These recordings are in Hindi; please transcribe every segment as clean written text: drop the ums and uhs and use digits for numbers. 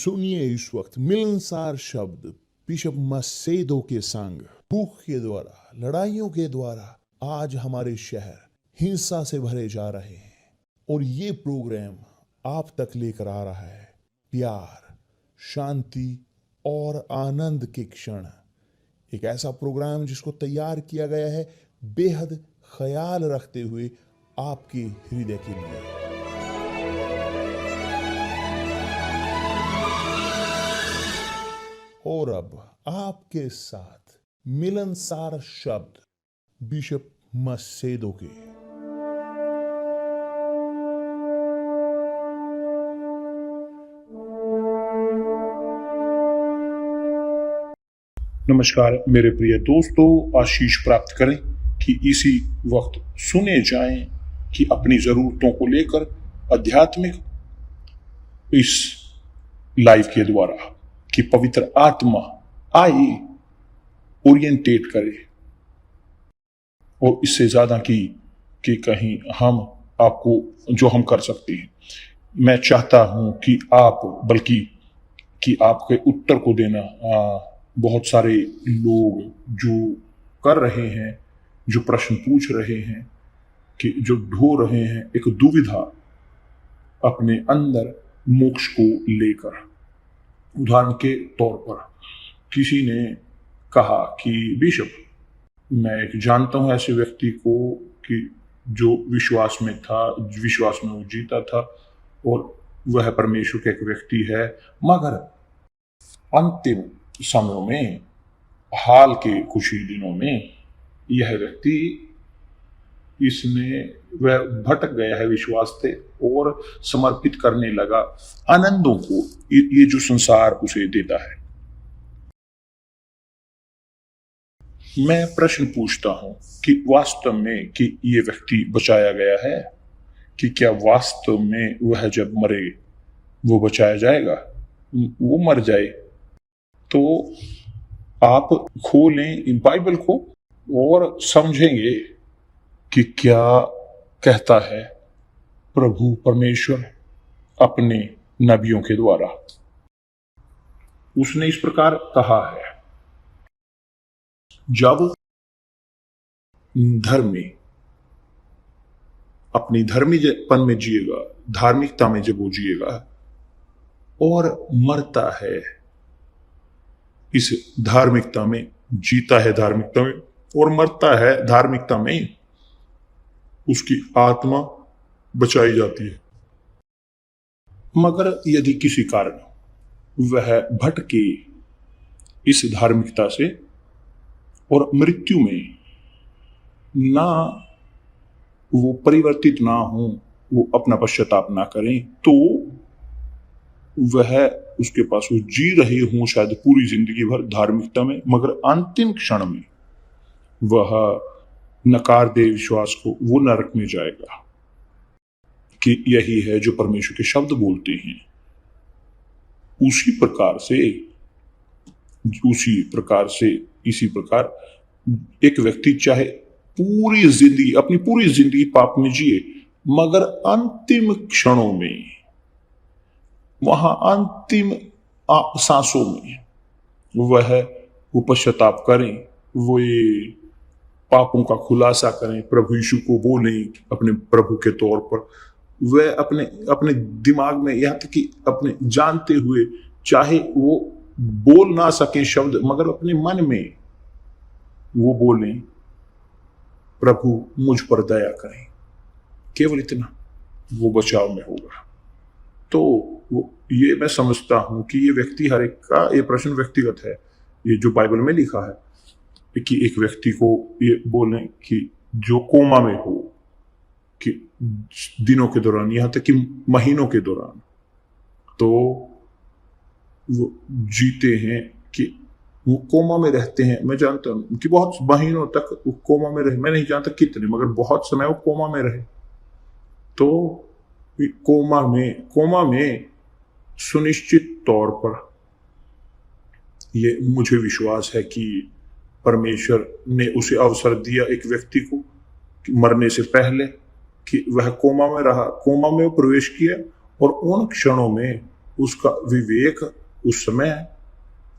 सुनिए इस वक्त मिलनसार शब्द बिशप मसेदो के संग। भूख के द्वारा, लड़ाइयों के द्वारा आज हमारे शहर हिंसा से भरे जा रहे हैं और ये प्रोग्राम आप तक लेकर आ रहा है प्यार, शांति और आनंद के क्षण। एक ऐसा प्रोग्राम जिसको तैयार किया गया है बेहद ख्याल रखते हुए आपके हृदय के लिए। और अब आपके साथ मिलनसार शब्द बिशप मसेदो के। नमस्कार मेरे प्रिय दोस्तों, आशीष प्राप्त करें कि इसी वक्त सुने जाएं कि अपनी ज़रूरतों को लेकर आध्यात्मिक इस लाइव के द्वारा कि पवित्र आत्मा आए, ओरिएंटेट करे और इससे ज़्यादा कि कहीं हम आपको जो हम कर सकते हैं। मैं चाहता हूं कि आप बल्कि कि आपके उत्तर को देना। बहुत सारे लोग जो कर रहे हैं, जो प्रश्न पूछ रहे हैं, कि जो ढो रहे हैं एक दुविधा अपने अंदर मोक्ष को लेकर। उदाहरण के तौर पर किसी ने कहा कि बिशप, मैं एक जानता हूं ऐसे व्यक्ति को कि जो विश्वास में था, विश्वास में वो जीता था और वह परमेश्वर का एक व्यक्ति है, मगर अंतिम समयों में, हाल के कुछ ही दिनों में यह व्यक्ति वह भटक गया है विश्वास से और समर्पित करने लगा आनंदों को, ये जो संसार उसे देता है। मैं प्रश्न पूछता हूं कि वास्तव में कि ये व्यक्ति बचाया गया है, कि क्या वास्तव में वह जब मरे वो बचाया जाएगा? वो मर जाए तो आप खोलें बाइबल को और समझेंगे कि क्या कहता है प्रभु परमेश्वर अपने नबियों के द्वारा। उसने इस प्रकार कहा है, जब धर्मी अपनी धर्मीपन में जिएगा, धार्मिकता में जब वो जिएगा और मरता है इस धार्मिकता में, जीता है धार्मिकता में और मरता है धार्मिकता में, उसकी आत्मा बचाई जाती है। मगर यदि किसी कारण वह भटके इस धार्मिकता से और मृत्यु में ना वो परिवर्तित ना हो, वो अपना पश्चाताप ना करें, तो वह उसके पास वो जी रहे हों शायद पूरी जिंदगी भर धार्मिकता में, मगर अंतिम क्षण में वह नकार दे विश्वास को, वो नरक में जाएगा। कि यही है जो परमेश्वर के शब्द बोलते हैं। इसी प्रकार एक व्यक्ति चाहे अपनी पूरी जिंदगी पाप में जिए, मगर अंतिम क्षणों में, वहां अंतिम सांसों में वह पश्चाताप करें, वो ये पापों का खुलासा करें, प्रभु यीशु को बोलें अपने प्रभु के तौर पर। वह अपने दिमाग में, यहाँ तक कि अपने जानते हुए, चाहे वो बोल ना सके शब्द, मगर अपने मन में वो बोलें, प्रभु मुझ पर दया करें। केवल इतना वो बचाव में होगा। तो ये मैं समझता हूं कि ये व्यक्ति, हर एक का ये प्रश्न व्यक्तिगत है। ये जो बाइबल में लिखा है कि एक व्यक्ति को ये बोलें कि जो कोमा में हो, कि दिनों के दौरान, यहां तक कि महीनों के दौरान, तो वो जीते हैं, कि वो कोमा में रहते हैं। मैं जानता हूं कि बहुत महीनों तक वो कोमा में रहे, मैं नहीं जानता कितने, मगर बहुत समय वो कोमा में रहे। तो कोमा में सुनिश्चित तौर पर ये मुझे विश्वास है कि परमेश्वर ने उसे अवसर दिया एक व्यक्ति को मरने से पहले, कि वह कोमा में रहा, कोमा में प्रवेश किया और उन क्षणों में उसका विवेक उस समय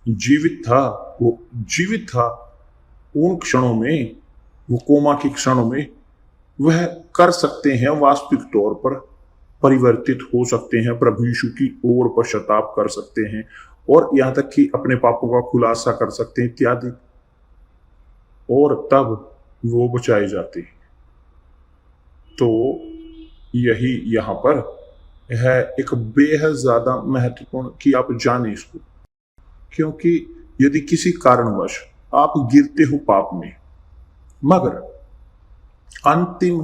जीवित था, वो जीवित था उन क्षणों में, वो कोमा के क्षणों में वह कर सकते हैं, वास्तविक तौर पर परिवर्तित हो सकते हैं, प्रभु यीशु की ओर पश्चाताप कर सकते हैं और यहां तक कि अपने पापों का खुलासा कर सकते हैं इत्यादि, और तब वो बचाए जाते हैं। तो यही यहां पर है एक बेहद ज्यादा महत्वपूर्ण कि आप जाने इसको, क्योंकि यदि किसी कारणवश आप गिरते हो पाप में, मगर अंतिम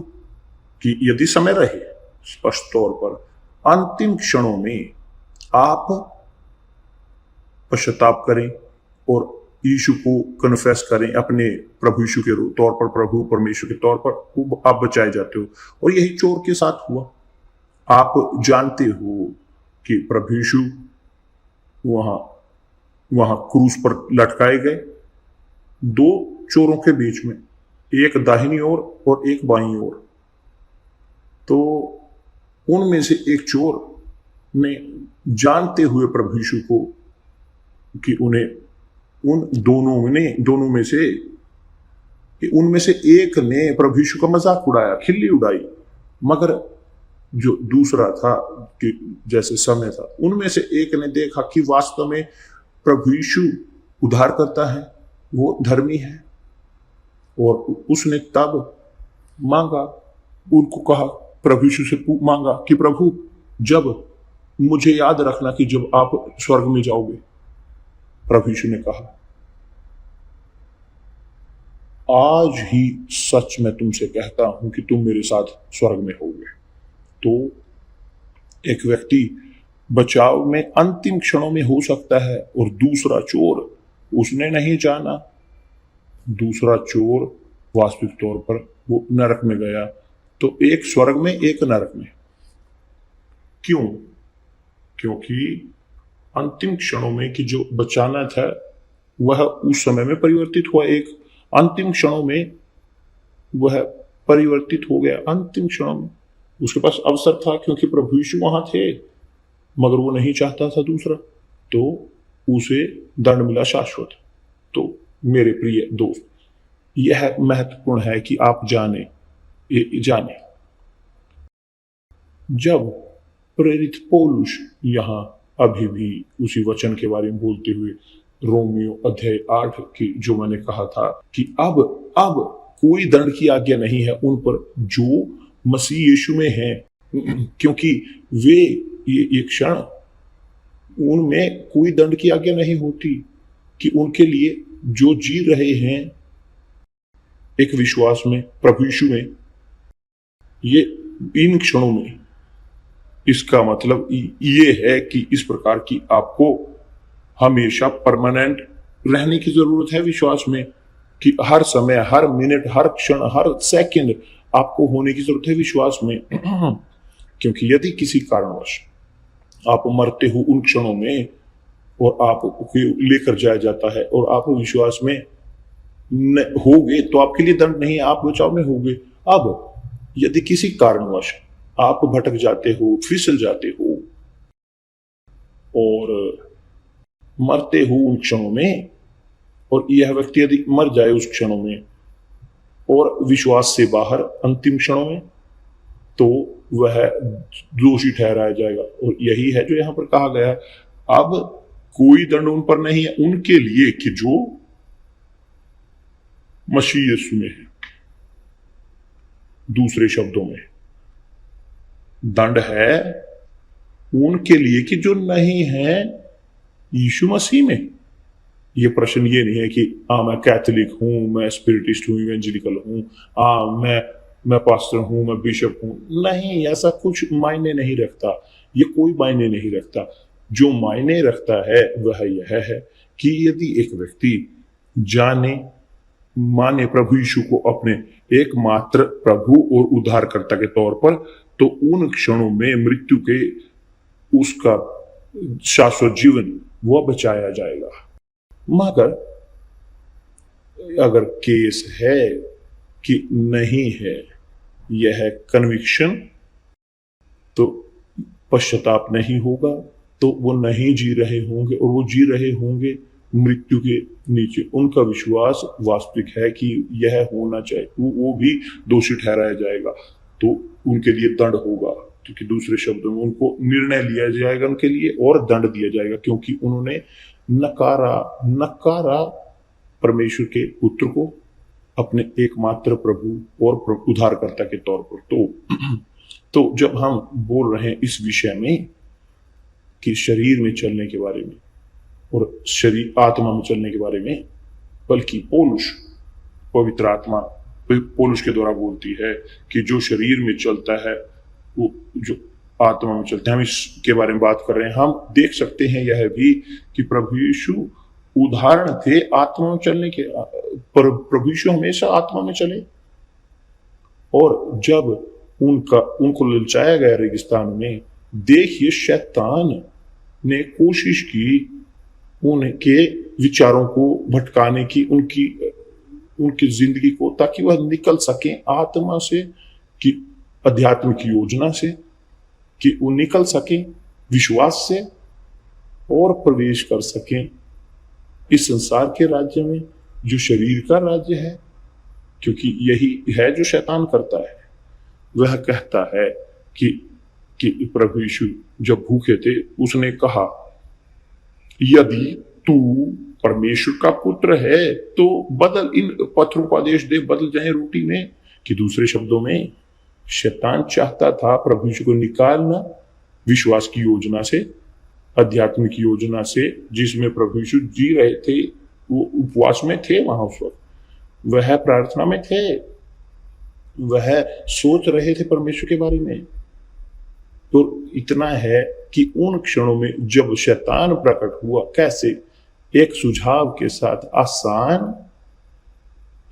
कि यदि समय रहे, स्पष्ट तौर पर अंतिम क्षणों में आप पश्चाताप करें और यीशु को कन्फेस करें, अपने प्रभु यीशु के तौर पर, प्रभु परमेश्वर के तौर पर आप बचाए जाते हो। और यही चोर के साथ हुआ। आप जानते हो कि प्रभु यीशु वहां क्रूस पर लटकाए गए, दो चोरों के बीच में, एक दाहिनी ओर और एक बाईं ओर। तो उनमें से एक चोर ने, जानते हुए प्रभु यीशु को कि उन्हें उन दोनों में से एक ने प्रभु यीशु का मजाक उड़ाया, खिल्ली उड़ाई, मगर जो दूसरा था कि जैसे समय था, उनमें से एक ने देखा कि वास्तव में प्रभु यीशु उद्धार करता है, वो धर्मी है, और उसने तब मांगा, उनको कहा, प्रभु यीशु से मांगा कि प्रभु जब मुझे याद रखना कि जब आप स्वर्ग में जाओगे। प्रभु यीशु ने कहा, आज ही सच मैं तुमसे कहता हूं कि तुम मेरे साथ स्वर्ग में होगे। तो एक व्यक्ति बचाव में अंतिम क्षणों में हो सकता है, और दूसरा चोर, उसने नहीं जाना, दूसरा चोर वास्तविक तौर पर वो नरक में गया। तो एक स्वर्ग में, एक नरक में। क्यों? क्योंकि अंतिम क्षणों में कि जो बचाना था वह उस समय में परिवर्तित हुआ, एक अंतिम क्षणों में वह परिवर्तित हो गया। अंतिम क्षणों में उसके पास अवसर था, क्योंकि प्रभु यीशु वहां थे, मगर वो नहीं चाहता था दूसरा, तो उसे दंड मिला शाश्वत। तो मेरे प्रिय दोस्त, यह महत्वपूर्ण है कि आप जाने जब प्रेरित पौलुस यहां अभी भी उसी वचन के बारे में बोलते हुए, रोमियो अध्याय 8 की जो मैंने कहा था कि अब कोई दंड की आज्ञा नहीं है उन पर जो मसीह यीशु में हैं, क्योंकि वे ये क्षण उनमें कोई दंड की आज्ञा नहीं होती, कि उनके लिए जो जी रहे हैं एक विश्वास में, प्रभु यीशु में, ये इन क्षणों में, इसका मतलब ये है कि इस प्रकार की आपको हमेशा परमानेंट रहने की जरूरत है विश्वास में, कि हर समय, हर मिनट, हर क्षण, हर सेकंड आपको होने की जरूरत है विश्वास में। क्योंकि यदि किसी कारणवश आप मरते हो उन क्षणों में और आप लेकर जाया जाता है और आप विश्वास में होगे, तो आपके लिए दंड नहीं, आप बचाव में होगे। अब यदि किसी कारणवश आप भटक जाते हो, फिसल जाते हो और मरते हो उन क्षणों में, और यह व्यक्ति यदि मर जाए उस क्षणों में और विश्वास से बाहर अंतिम क्षणों में, तो वह दोषी ठहराया जाएगा। और यही है जो यहां पर कहा गया, अब कोई दंड उन पर नहीं है, उनके लिए कि जो मसीह यीशु में है। दूसरे शब्दों में, दंड है उनके लिए कि जो नहीं है यीशु मसीह में। यह प्रश्न ये नहीं है कि मैं कैथोलिक हूं, मैं स्पिरिटिस्ट हूं, इवेंजेलिकल हूं, मैं पास्टर हूं, मैं बिशप हूं। नहीं, ऐसा कुछ मायने नहीं रखता, ये कोई मायने नहीं रखता। जो मायने रखता है वह यह है कि यदि एक व्यक्ति माने प्रभु यीशु को अपने एकमात्र प्रभु और उद्धारकर्ता के तौर पर, तो उन क्षणों में मृत्यु के उसका शाश्वत जीवन वह बचाया जाएगा। मगर अगर केस है कि नहीं है, यह है कन्विक्शन, तो पश्चाताप नहीं होगा, तो वो नहीं जी रहे होंगे और वो जी रहे होंगे मृत्यु के नीचे। उनका विश्वास वास्तविक है कि यह होना चाहिए, वो भी दोषी ठहराया जाएगा, तो उनके लिए दंड होगा। क्योंकि दूसरे शब्दों में उनको निर्णय लिया जाएगा उनके लिए और दंड दिया जाएगा, क्योंकि उन्होंने नकारा परमेश्वर के पुत्र को अपने एकमात्र प्रभु और उद्धारकर्ता के तौर पर। तो जब हम बोल रहे हैं इस विषय में कि शरीर में चलने के बारे में और शरीर आत्मा में चलने के बारे में, बल्कि पवित्र आत्मा पौलुस के द्वारा बोलती है कि जो शरीर में चलता है वो जो आत्मा में चलता है। हम इसके बारे में बात कर रहे हैं। हम देख सकते हैं यह भी कि प्रभु यीशु उदाहरण थे आत्मा में चलने के, पर प्रभु यीशु हमेशा आत्मा में चले। और जब उनको ललचाया गया रेगिस्तान में, देखिए शैतान ने कोशिश की उनके विचारों को भटकाने की, उनकी जिंदगी को, ताकि वह निकल सके आत्मा से, कि आध्यात्मिक योजना से, कि वो निकल सके विश्वास से और प्रवेश कर सके इस संसार के राज्य में जो शरीर का राज्य है। क्योंकि यही है जो शैतान करता है। वह कहता है कि प्रभु यीशु जब भूखे थे उसने कहा, यदि तू परमेश्वर का पुत्र है तो बदल इन पत्थरों का आदेश दे, बदल जाए रोटी में। कि दूसरे शब्दों में शैतान चाहता था प्रभु यीशु को निकालना विश्वास की योजना से, आध्यात्मिक योजना से, जिसमें प्रभु यीशु जी रहे थे। वो उपवास में थे वहां उस वक्त, वह प्रार्थना में थे, वह सोच रहे थे परमेश्वर के बारे में। तो इतना है कि उन क्षणों में जब शैतान प्रकट हुआ, कैसे एक सुझाव के साथ, आसान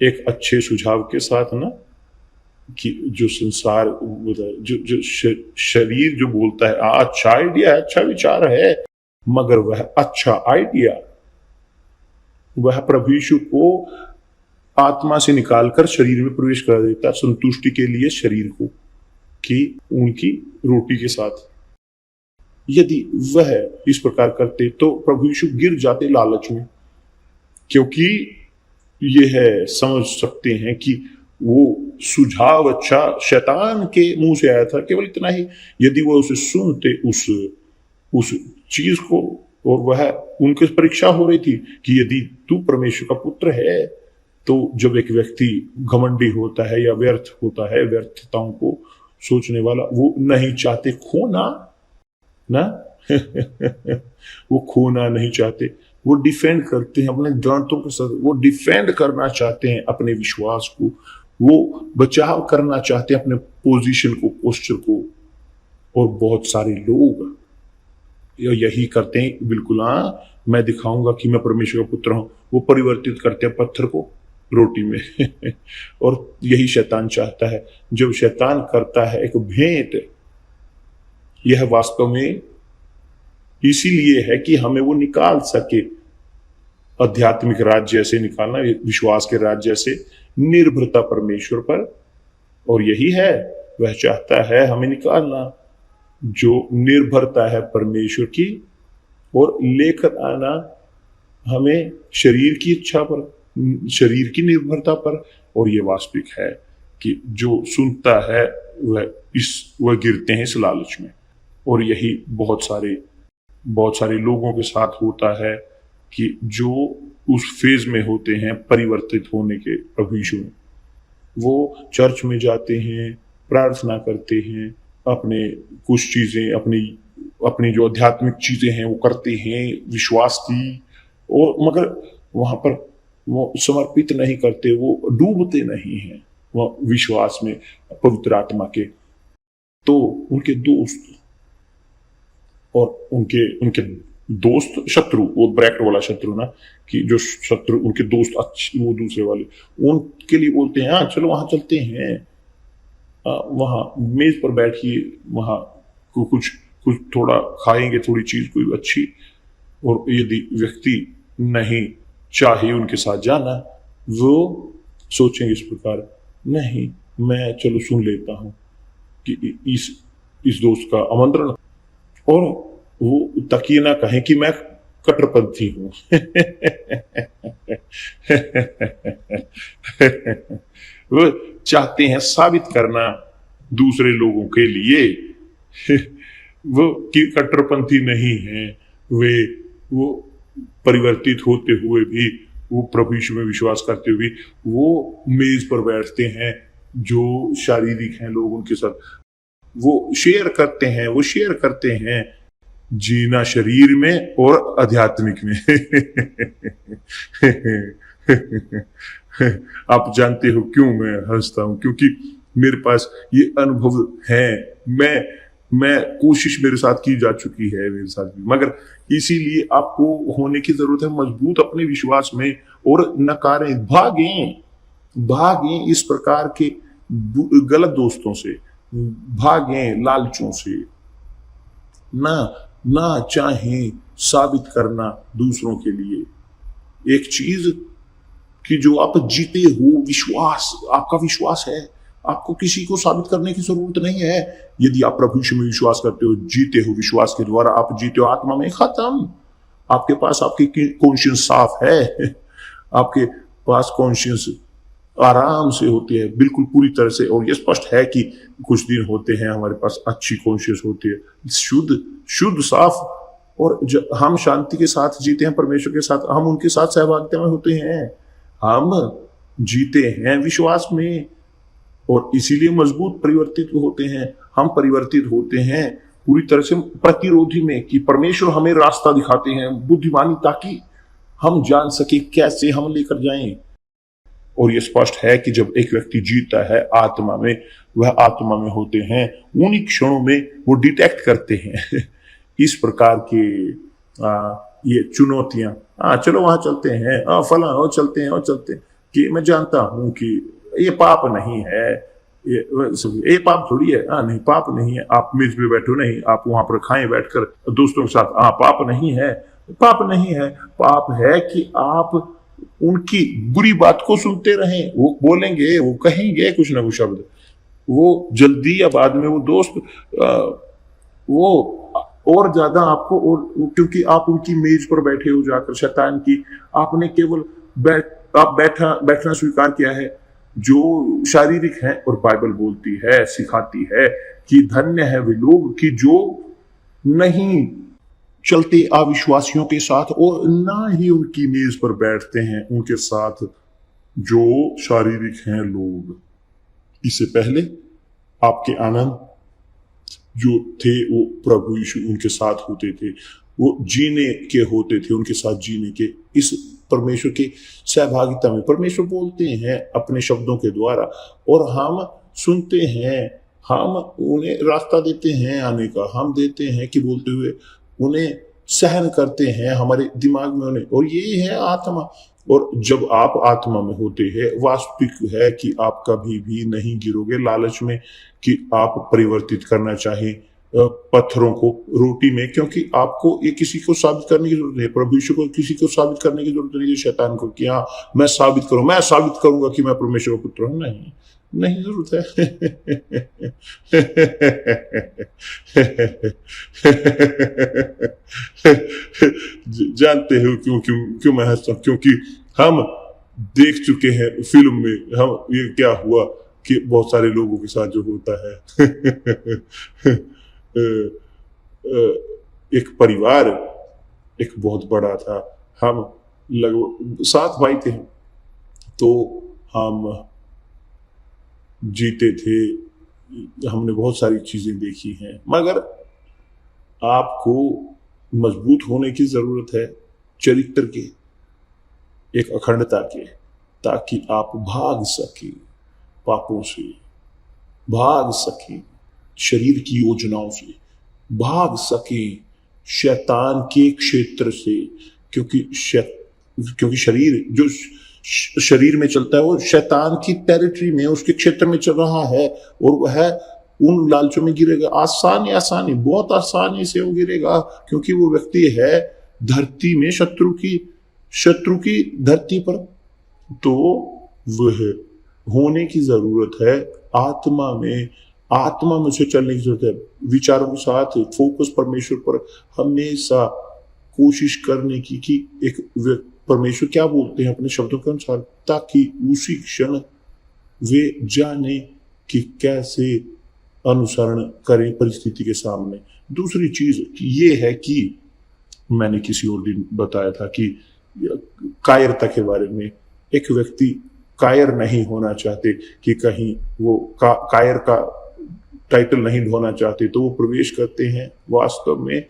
एक अच्छे सुझाव के साथ ना, कि जो संसार जो शरीर जो बोलता है अच्छा आइडिया है, अच्छा विचार है, मगर वह अच्छा आइडिया वह प्रभु यीशु को आत्मा से निकालकर शरीर में प्रवेश कर देता, संतुष्टि के लिए शरीर को, कि उनकी रोटी के साथ। यदि वह इस प्रकार करते तो प्रभु यीशु गिर जाते लालच में, क्योंकि यह समझ सकते हैं कि वो सुझाव अच्छा शैतान के मुंह से आया था, केवल इतना ही। यदि वो उसे सुनते उस चीज को, और वह उनकी परीक्षा हो रही थी कि यदि तू परमेश्वर का पुत्र है, तो जब एक व्यक्ति घमंडी होता है या व्यर्थ होता है, व्यर्थताओं को सोचने वाला, वो नहीं चाहते खोना ना वो खोना नहीं चाहते, वो डिफेंड करते हैं अपने दांतों के साथ, वो डिफेंड करना चाहते हैं अपने विश्वास को, वो बचाव करना चाहते हैं अपने पोजीशन को, पोस्चर को। और बहुत सारे लोग यही करते हैं, बिल्कुल हाँ मैं दिखाऊंगा कि मैं परमेश्वर का पुत्र हूं, वो परिवर्तित करते हैं पत्थर को रोटी में और यही शैतान चाहता है। जब शैतान करता है एक भेंट, यह वास्तव में इसीलिए है कि हमें वो निकाल सके आध्यात्मिक राज्य से, निकालना विश्वास के राज्य से, निर्भरता परमेश्वर पर। और यही है, वह चाहता है हमें निकालना जो निर्भरता है परमेश्वर की, और लेकर आना हमें शरीर की इच्छा पर, शरीर की निर्भरता पर। और ये वास्तविक है कि जो सुनता है वह गिरते हैं इस लालच में। और यही बहुत सारे लोगों के साथ होता है कि जो उस फेज में होते हैं परिवर्तित होने के प्रभु यीशु में, वो चर्च में जाते हैं, प्रार्थना करते हैं, अपने कुछ चीजें अपनी जो आध्यात्मिक चीजें हैं वो करते हैं विश्वास की, और मगर वहां पर वो समर्पित नहीं करते, वो डूबते नहीं हैं वो विश्वास में पवित्र आत्मा के। तो उनके दोस्त और उनके दोस्त शत्रु, वो ब्रैकेट वाला शत्रु ना, कि जो शत्रु उनके दोस्त अच्छे, वो दूसरे वाले, उनके लिए बोलते हैं हाँ चलो वहां चलते हैं, वहां मेज पर बैठिए, वहां कुछ थोड़ा खाएंगे, थोड़ी चीज कोई अच्छी। और यदि व्यक्ति नहीं चाहे उनके साथ जाना, वो सोचेंगे इस प्रकार, नहीं मैं चलो सुन लेता हूं कि इस दोस्त का आमंत्रण। और वो तक ये ना कहें कि मैं कट्टरपंथी हूं। वो चाहते हैं साबित करना दूसरे लोगों के लिए वो कि कट्टरपंथी नहीं है। वो परिवर्तित होते हुए भी, वो प्रभु यीशु में विश्वास करते हुए वो मेज पर बैठते हैं, जो शारीरिक हैं लोग उनके साथ वो शेयर करते हैं जीना शरीर में और आध्यात्मिक में। आप जानते हो क्यों मैं हंसता हूं? क्योंकि मेरे पास ये अनुभव है। मैं कोशिश मेरे साथ की जा चुकी है, मेरे साथ भी, मगर इसीलिए आपको होने की जरूरत है मजबूत अपने विश्वास में, और नकारें, भागें इस प्रकार के गलत दोस्तों से, भागें लालचों से, ना चाहें साबित करना दूसरों के लिए एक चीज कि जो आप जीते हो, विश्वास, आपका विश्वास है, आपको किसी को साबित करने की जरूरत नहीं है। यदि आप प्रभु यीशु में विश्वास करते हो, जीते हो विश्वास के द्वारा, आप जीते हो आत्मा में, खत्म। आपके पास आपकी कॉन्शियस साफ है, आपके पास कॉन्शियस आराम से होती है, बिल्कुल पूरी तरह से। और ये स्पष्ट है कि कुछ दिन होते हैं हमारे पास अच्छी कॉन्शियस होती है, शुद्ध साफ, और हम शांति के साथ जीते हैं परमेश्वर के साथ, हम उनके साथ सहभागिता में होते हैं, हम जीते हैं विश्वास में, और इसीलिए मजबूत परिवर्तित होते हैं। हम परिवर्तित होते हैं पूरी तरह से प्रतिरोधी में, कि परमेश्वर हमें रास्ता दिखाते हैं, बुद्धिमानी, ताकि हम जान सके कैसे हम लेकर जाएं। और यह स्पष्ट है कि जब एक व्यक्ति जीता है आत्मा में, वह आत्मा में होते हैं, उन्हीं क्षणों में वो डिटेक्ट करते हैं इस प्रकार के ये चुनौतियां। चलो वहां चलते हैं, फला चलते हैं, कि मैं जानता हूं कि ये पाप नहीं है, ये पाप थोड़ी है। नहीं, पाप नहीं है। आप मेज पे बैठो, नहीं, आप वहां पर खाएं बैठकर दोस्तों के साथ, पाप नहीं है। पाप है कि आप उनकी बुरी बात को सुनते रहें। वो बोलेंगे, वो कहेंगे कुछ ना कुछ शब्द, वो जल्दी या बाद में वो दोस्त वो और ज्यादा आपको, और क्योंकि आप उनकी मेज पर बैठे हो जाकर, शैतान की, आपने केवल बैठना स्वीकार किया है जो शारीरिक है। और बाइबल बोलती है, सिखाती है कि धन्य है वे लोग कि जो नहीं चलते अविश्वासियों के साथ, और ना ही उनकी मेज पर बैठते हैं उनके साथ जो शारीरिक हैं लोग। इससे पहले आपके आनंद जो थे वो प्रभु यीशु उनके साथ होते थे, वो जीने के होते थे, उनके साथ जीने के, इस परमेश्वर की सहभागिता में। परमेश्वर बोलते हैं अपने शब्दों के द्वारा, और हम सुनते हैं, हम उन्हें रास्ता देते हैं आने का, हम देते हैं कि बोलते हुए उन्हें सहन करते हैं हमारे दिमाग में उन्हें। और ये है आत्मा। और जब आप आत्मा में होते हैं, वास्तविक है कि आप कभी भी नहीं गिरोगे लालच में कि आप परिवर्तित करना चाहें पत्थरों को रोटी में, क्योंकि आपको ये किसी को साबित करने की जरूरत नहीं है। प्रभु यीशु को किसी को साबित करने की जरूरत नहीं है, शैतान को, कि हाँ मैं साबित करूंगा कि मैं परमेश्वर का पुत्र हूं। नहीं जरूरत है। जानते हो क्यों मैं हंसता हूं? क्योंकि हम देख चुके हैं फिल्म में, हम ये क्या हुआ कि बहुत सारे लोगों के साथ जो होता है एक परिवार, एक बहुत बड़ा था, हम लगभग 7 भाई थे, तो हम जीते थे, हमने बहुत सारी चीजें देखी हैं, मगर आपको मजबूत होने की जरूरत है चरित्र के, एक अखंडता के, ताकि आप भाग सके पापों से, भाग सके शरीर की योजनाओं से, भाग सके शैतान के क्षेत्र से, क्योंकि शरीर जो शरीर में चलता है वो शैतान की टेरिटरी में, उसके क्षेत्र में चल रहा है, और वह उन लालचों में गिरेगा। बहुत आसानी से वो गिरेगा, क्योंकि वो व्यक्ति है धरती में, शत्रु की धरती पर। तो वह होने की जरूरत है आत्मा में, आत्मा में से चलने की जरूरत है, विचारों के साथ फोकस परमेश्वर पर हमेशा कोशिश करने की कि एक परमेश्वर क्या बोलते हैं अपने शब्दों के अनुसार, ताकि उसी क्षण वे जाने कि कैसे अनुसरण करें परिस्थिति के सामने। दूसरी चीज ये है कि मैंने किसी और दिन बताया था कि कायरता के बारे में। एक व्यक्ति कायर नहीं होना चाहते कि कहीं वो कायर का टाइटल नहीं ढोना चाहते, तो वो प्रवेश करते हैं वास्तव में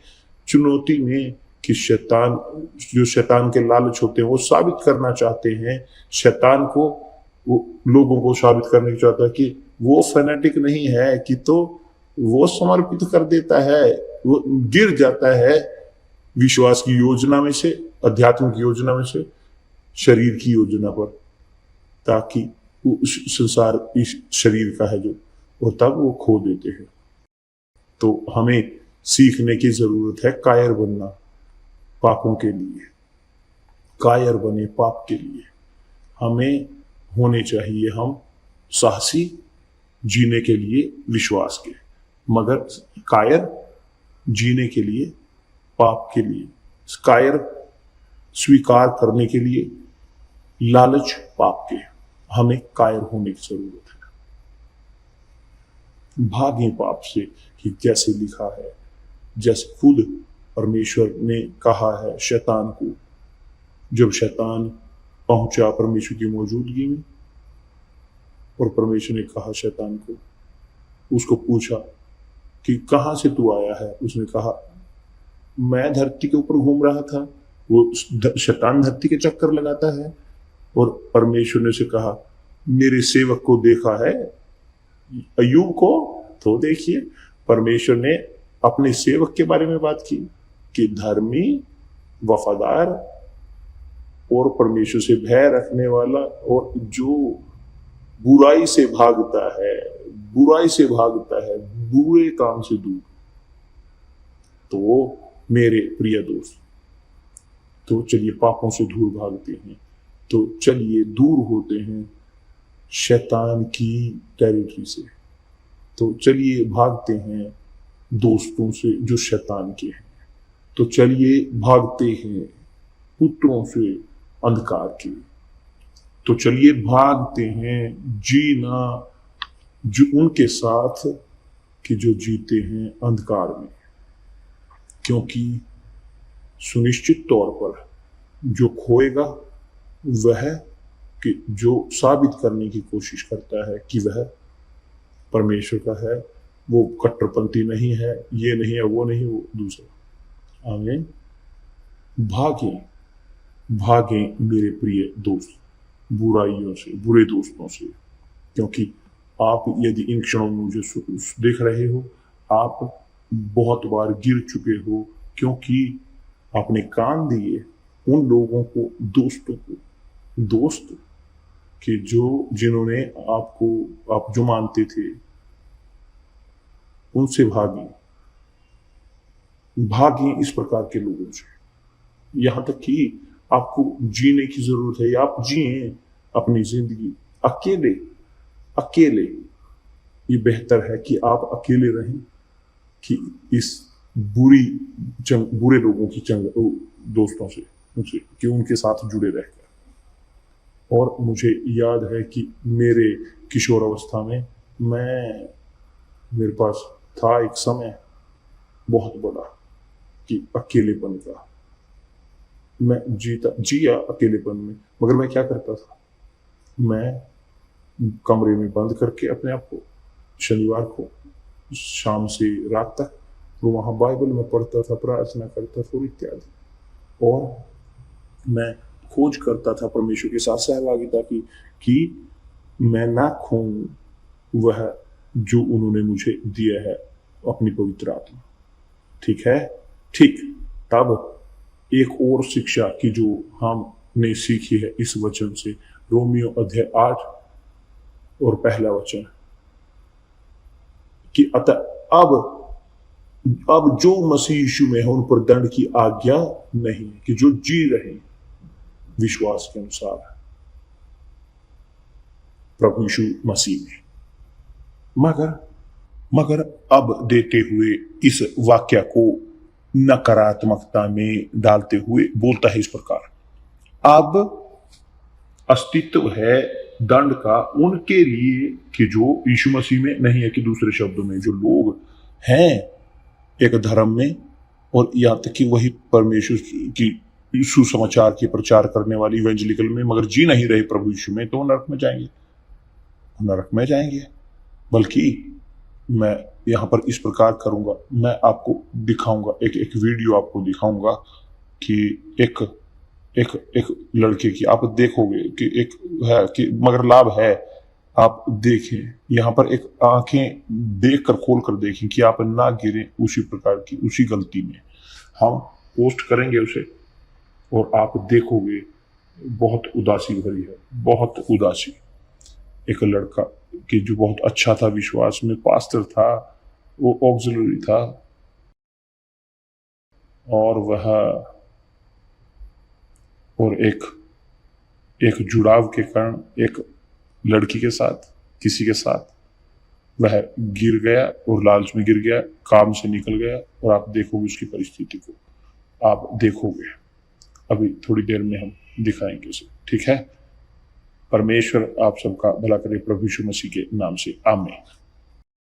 चुनौती में कि शैतान के लालच होते हैं, वो साबित करना चाहते हैं शैतान को, वो लोगों को साबित करने चाहता है कि वो फैनेटिक नहीं है, कि तो वो समर्पित कर देता है, वो गिर जाता है विश्वास की योजना में से, अध्यात्म की योजना में से शरीर की योजना पर, ताकि वो संसार इस शरीर का है जो, और तब वो खो देते हैं। तो हमें सीखने की जरूरत है कायर बनना पापों के लिए, कायर बने पाप के लिए। हमें होने चाहिए हम साहसी जीने के लिए विश्वास के, मगर कायर जीने के लिए पाप के लिए, कायर स्वीकार करने के लिए लालच पाप के, हमें कायर होने की जरूरत है। भागें पाप से, कि जैसे लिखा है, जैसे खुद परमेश्वर ने कहा है शैतान को, जब शैतान पहुंचा परमेश्वर की मौजूदगी में और परमेश्वर ने कहा शैतान को, उसको पूछा कि कहां से तू आया है, उसने कहा मैं धरती के ऊपर घूम रहा था। वो शैतान धरती के चक्कर लगाता है, और परमेश्वर ने उसे कहा मेरे सेवक को देखा है, अय्यूब को तो देखिए। परमेश्वर ने अपने सेवक के बारे में बात की कि धर्मी, वफादार और परमेश्वर से भय रखने वाला, और जो बुराई से भागता है, बुरे काम से दूर। तो मेरे प्रिय दोस्त, तो चलिए पापों से दूर भागते हैं, तो चलिए दूर होते हैं शैतान की टेरिटरी से, तो चलिए भागते हैं दोस्तों से जो शैतान के हैं, तो चलिए भागते हैं पुत्रों से अंधकार के, तो चलिए भागते हैं जीना जो उनके साथ कि जो जीते हैं अंधकार में, क्योंकि सुनिश्चित तौर पर जो खोएगा वह कि जो साबित करने की कोशिश करता है कि वह परमेश्वर का है, वो कट्टरपंथी नहीं है, ये नहीं है, वो नहीं, वो दूसरा। आमीन। भागें मेरे प्रिय दोस्त बुराइयों से, बुरे दोस्तों से, क्योंकि आप यदि इन क्षणों में मुझे देख रहे हो, आप बहुत बार गिर चुके हो, क्योंकि आपने कान दिए उन लोगों को, दोस्तों को, दोस्त कि जिन्होंने आपको, आप जो मानते थे, उनसे भागें इस प्रकार के लोगों से। यहां तक कि आपको जीने की जरूरत है, आप जिए अपनी जिंदगी अकेले। ये बेहतर है कि आप अकेले रहें कि इस बुरे लोगों की दोस्तों से, उनसे कि उनके साथ जुड़े रहकर। और मुझे याद है कि मेरे किशोरावस्था में मेरे पास था एक समय बहुत बड़ा कि अकेलेपन का, मैं जिया अकेलेपन में। मगर मैं क्या करता था, मैं कमरे में बंद करके अपने आप को शनिवार को शाम से रात तक वो वहाँ बाइबल में पढ़ता था, प्रार्थना करता था और इत्यादि। और मैं खोज करता था परमेश्वर के साथ सहभागिता की कि मैं ना खोऊं वह जो उन्होंने मुझे दिया है, अपनी पवित्र आत्मा। ठीक है, ठीक। तब एक और शिक्षा की जो हमने सीखी है इस वचन से, रोमियो अध्याय 8 और पहला वचन, कि अतः अब जो मसीह यीशु में है उन पर दंड की आज्ञा नहीं, कि जो जी रहे विश्वास के अनुसार प्रभु यीशु मसीह में। मगर मगर अब देते हुए इस वाक्य को नकारात्मकता में डालते हुए बोलता है इस प्रकार, अब अस्तित्व है दंड का उनके लिए कि जो यीशु मसीह में नहीं है, कि दूसरे शब्दों में जो लोग हैं एक धर्म में, और यहां तक कि वही परमेश्वर की सुसमाचार के प्रचार करने वाली इवेंजलिकल में, मगर जी नहीं रहे प्रभु यीशु में, तो नरक में जाएंगे, नरक में जाएंगे। बल्कि मैं यहां पर इस प्रकार करूंगा, मैं आपको दिखाऊंगा, एक वीडियो आपको दिखाऊंगा कि एक लड़के की, आप देखोगे कि एक है कि मगर लाभ है, आप देखें यहां पर एक आंखें देख कर खोल कर देखें कि आप ना गिरें उसी प्रकार की, उसी गलती में। हम पोस्ट करेंगे उसे और आप देखोगे बहुत उदासी भरी है, बहुत उदासी। एक लड़का कि जो बहुत अच्छा था, विश्वास में पास्टर था, वो ऑक्सिलरी था, और वह और एक जुड़ाव के कारण एक लड़की के साथ, किसी के साथ वह गिर गया और लालच में गिर गया, काम से निकल गया, और आप देखोगे उसकी परिस्थिति को, आप देखोगे। अभी थोड़ी देर में हम दिखाएंगे उसे, ठीक है। परमेश्वर आप सबका भला करे प्रभु यीशु मसीह के नाम से, आमीन।